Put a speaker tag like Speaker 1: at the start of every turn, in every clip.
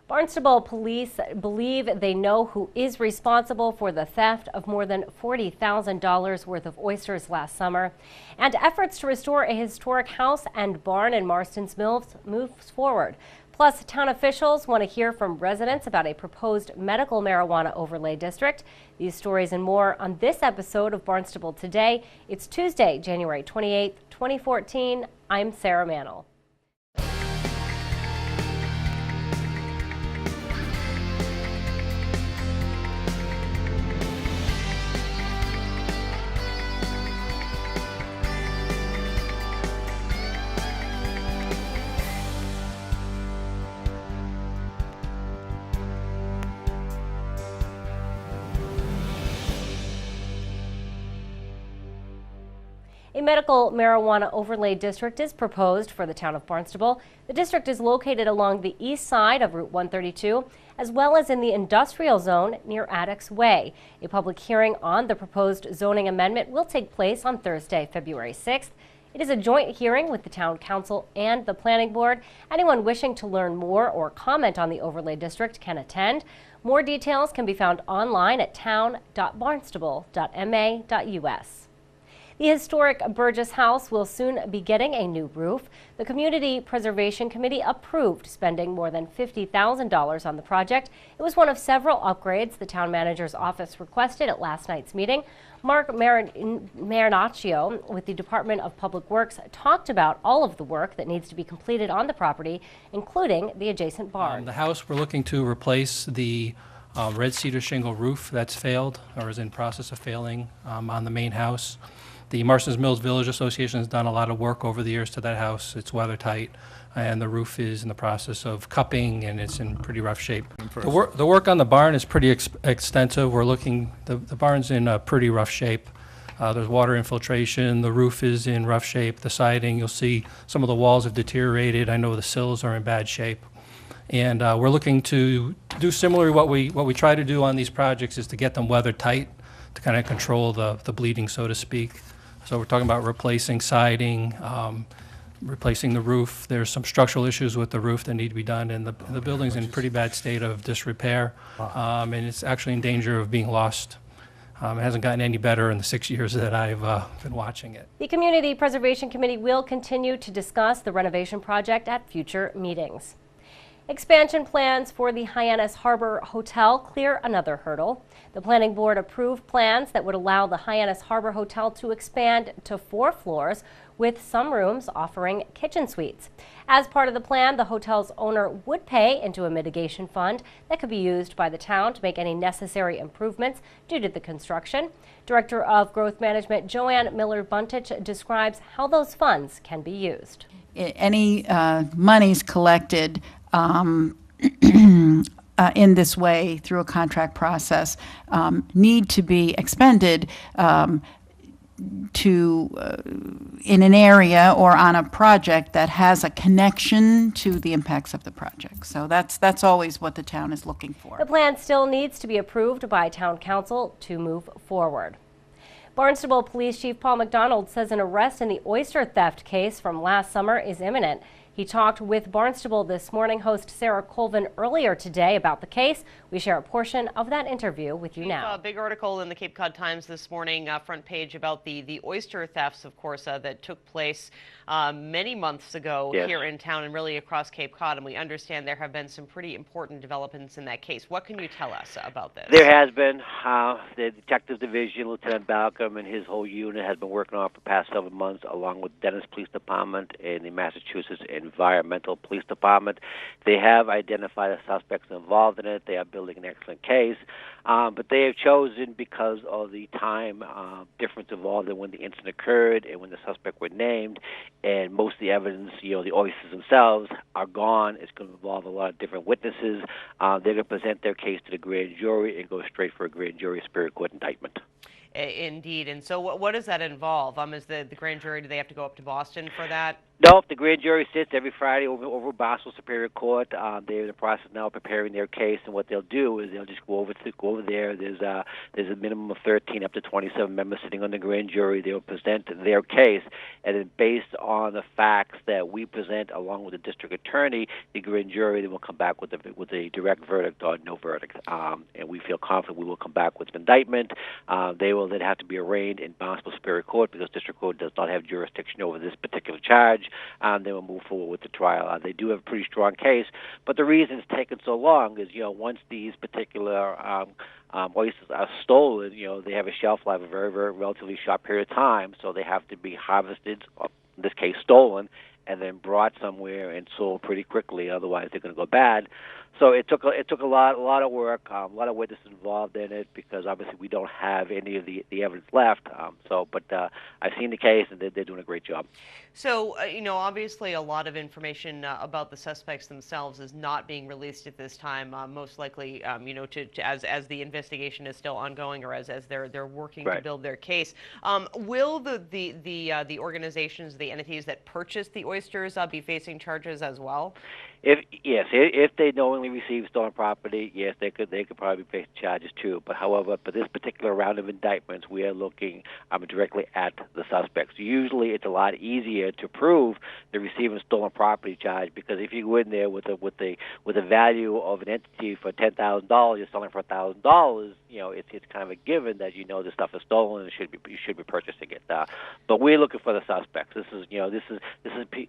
Speaker 1: Barnstable police believe they know who is responsible for the theft of more than $40,000 worth of oysters last summer. And efforts to restore a historic house and barn in Marston's Mills moves forward. Plus, town officials want to hear from residents about a proposed medical marijuana overlay district. These stories and more on this episode of Barnstable Today. It's Tuesday, January 28th, 2014. I'm Sarah Mantle. A medical marijuana overlay district is proposed for the town of Barnstable. The district is located along the east side of Route 132, as well as in the industrial zone near Addicks Way. A public hearing on the proposed zoning amendment will take place on Thursday, February 6th. It is a joint hearing with the town council and the planning board. Anyone wishing to learn more or comment on the overlay district can attend. More details can be found online at town.barnstable.ma.us. The historic Burgess House will soon be getting a new roof. The Community Preservation Committee approved spending more than $50,000 on the project. It was one of several upgrades the town manager's office requested at last night's meeting. Mark Marinaccio with the Department of Public Works talked about all of the work that needs to be completed on the property, including the adjacent barn.
Speaker 2: The house, we're looking to replace the red cedar shingle roof that's failed or is in process of failing on the main house. The Marston's Mills Village Association has done a lot of work over the years to that house. It's weather tight, and the roof is in the process of cupping, and it's in pretty rough shape. The work on the barn is pretty extensive. We're looking, the barn's in pretty rough shape. There's water infiltration. The roof is in rough shape. The siding, you'll see some of the walls have deteriorated. I know the sills are in bad shape. And we're looking to do similarly what we try to do on these projects is to get them weather tight to kind of control the bleeding, so to speak. So we're talking about replacing siding, replacing the roof. There's some structural issues with the roof that need to be done, and the building's in pretty bad state of disrepair, and it's actually in danger of being lost. It hasn't gotten any better in the 6 years that I've been watching it.
Speaker 1: The Community Preservation Committee will continue to discuss the renovation project at future meetings. Expansion plans for the Hyannis Harbor Hotel clear another hurdle. The planning board approved plans that would allow the Hyannis Harbor Hotel to expand to 4 floors, with some rooms offering kitchen suites. As part of the plan, the hotel's owner would pay into a mitigation fund that could be used by the town to make any necessary improvements due to the construction. Director of Growth Management Joanne Miller-Buntich describes how those funds can be used.
Speaker 3: Any monies collected in this way through a contract process need to be expended in an area or on a project that has a connection to the impacts of the project. So that's always what the town is looking for.
Speaker 1: The plan still needs to be approved by town council to move forward. Barnstable Police Chief Paul McDonald says an arrest in the oyster theft case from last summer is imminent. He talked with Barnstable This Morning host Sarah Colvin earlier today about the case. We share a portion of that interview with you now.
Speaker 4: A big article in the Cape Cod Times this morning, front page, about the oyster thefts, of course, that took place many months ago here in town and really across Cape Cod. And we understand there have been some pretty important developments in that case. What can you tell us about this?
Speaker 5: There has been. The Detective Division, Lieutenant Balcom, and his whole unit has been working on it for the past 7 months, along with Dennis Police Department and the Massachusetts Environmental Police Department. They have identified the suspects involved in it. They are building an excellent case, but they have chosen, because of the time difference involved in when the incident occurred and when the suspect were named, and most of the evidence, the oysters themselves are gone. It's going to involve a lot of different witnesses. They're going to present their case to the grand jury and go straight for a grand jury superior court indictment.
Speaker 4: Indeed. And so what does that involve? Is the grand jury, do they have to go up to Boston for that?
Speaker 5: Nope, the grand jury sits every Friday over Barnstable Superior Court. They're in the process now of preparing their case, and what they'll do is they'll just go over there. There's a minimum of 13 up to 27 members sitting on the grand jury. They'll present their case, and then based on the facts that we present along with the district attorney, the grand jury then will come back with a direct verdict or no verdict. And we feel confident we will come back with an indictment. They will then have to be arraigned in Barnstable Superior Court because district court does not have jurisdiction over this particular charge. They will move forward with the trial. They do have a pretty strong case, but the reason it's taken so long is, once these particular oysters are stolen, they have a shelf life of a very, very relatively short period of time, so they have to be harvested, or in this case stolen, and then brought somewhere and sold pretty quickly. Otherwise, they're going to go bad. So it took a lot of work, a lot of witnesses involved in it, because obviously we don't have any of the evidence left. But I've seen the case, and they're doing a great job.
Speaker 4: So obviously a lot of information about the suspects themselves is not being released at this time. Most likely, as the investigation is still ongoing, or as they're working to build their case. Will the organizations, the entities that purchased the oysters, be facing charges as well?
Speaker 5: If they knowingly received stolen property, yes, they could probably face charges too. But however, for this particular round of indictments, we are looking directly at the suspects. Usually, it's a lot easier to prove the receiving stolen property charge, because if you go in there with a value of an entity for $10,000, you're selling for $1,000. It's kind of a given that the stuff is stolen and you should be purchasing it. But we're looking for the suspects. This is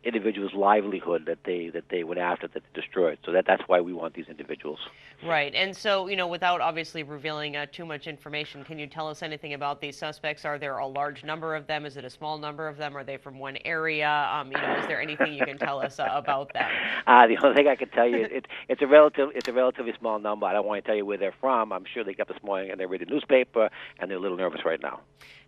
Speaker 5: individuals' livelihood that they went after, that they destroyed. So that's why we want these individuals.
Speaker 4: Right. And so, without obviously revealing too much information, can you tell us anything about these suspects? Are there a large number of them? Is it a small number of them? Are they from one area? Is there anything you can tell us about them?
Speaker 5: The only thing I can tell you is it's a relatively small number. I don't want to tell you where they're from. I'm sure they got this morning and they read the newspaper, and they're a little nervous right now.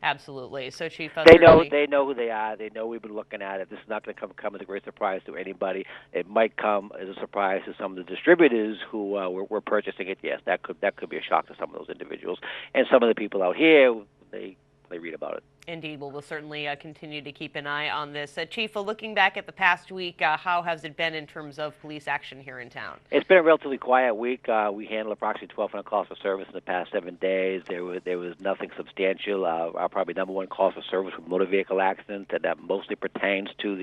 Speaker 4: Absolutely. So, Chief,
Speaker 5: they know who they are. They know we've been looking at it. This is not going to come as a great surprise to anybody. It might come as a surprise to some of the distributors who were purchasing it. Yes, that could be a shock to some of those individuals, and some of the people out here. They read about it.
Speaker 4: Indeed. Well, we'll certainly continue to keep an eye on this. Chief, looking back at the past week, how has it been in terms of police action here in town? It's
Speaker 5: been a relatively quiet week. We handled approximately 1,200 calls for service in the past 7 days. There was nothing substantial. Our probably number one call for service was motor vehicle accident, and that mostly pertains to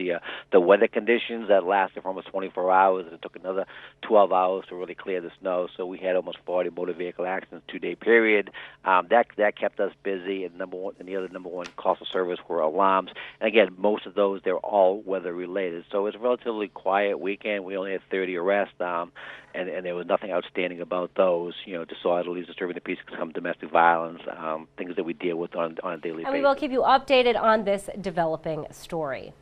Speaker 5: the weather conditions that lasted for almost 24 hours, and it took another 12 hours to really clear the snow. So we had almost 40 motor vehicle accidents, 2-day period. That kept us busy. And the other number one calls for service were alarms. And again, most of those, they're all weather related. So it's a relatively quiet weekend. We only had 30 arrests, and there was nothing outstanding about those. Disorderlies, disturbing the peace, some domestic violence, things that we deal with on a daily basis.
Speaker 1: And we will keep you updated on this developing story.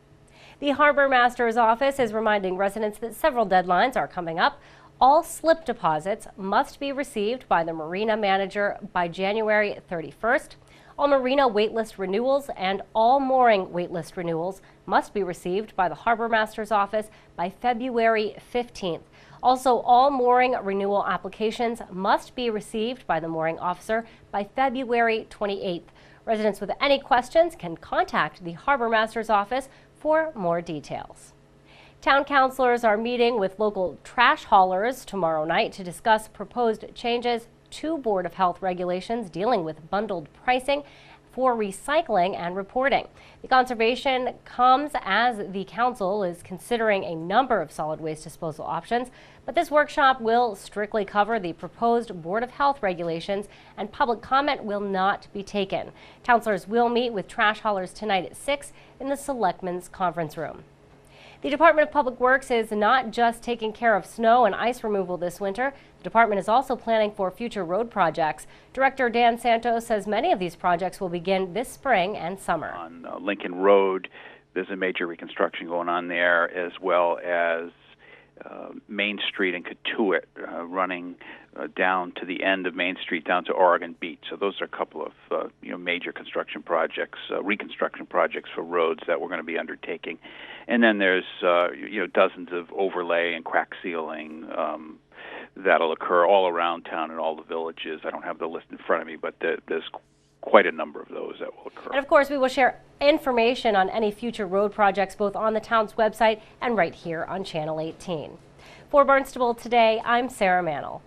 Speaker 1: The Harbor Master's office is reminding residents that several deadlines are coming up. All slip deposits must be received by the marina manager by January 31st. All marina waitlist renewals and all mooring waitlist renewals must be received by the Harbor Master's office by February 15th. Also, all mooring renewal applications must be received by the mooring officer by February 28th. Residents with any questions can contact the Harbor Master's office for more details. Town councilors are meeting with local trash haulers tomorrow night to discuss proposed changes to Board of Health regulations dealing with bundled pricing for recycling and reporting. The conservation comes as the council is considering a number of solid waste disposal options, but this workshop will strictly cover the proposed Board of Health regulations, and public comment will not be taken. Councilors will meet with trash haulers tonight at 6 in the Selectmen's Conference Room. The Department of Public Works is not just taking care of snow and ice removal this winter. The department is also planning for future road projects. Director Dan Santos says many of these projects will begin this spring and summer.
Speaker 6: On Lincoln Road, there's a major reconstruction going on there, as well as Main Street and Katuitt running down to the end of Main Street down to Oregon Beach. So those are a couple of major construction projects, reconstruction projects for roads that we're going to be undertaking. And then there's dozens of overlay and crack sealing that'll occur all around town in all the villages. I don't have the list in front of me, but there's quite a number of those that will occur.
Speaker 1: And of course, we will share information on any future road projects both on the town's website and right here on Channel 18. For Barnstable Today, I'm Sarah Mannel.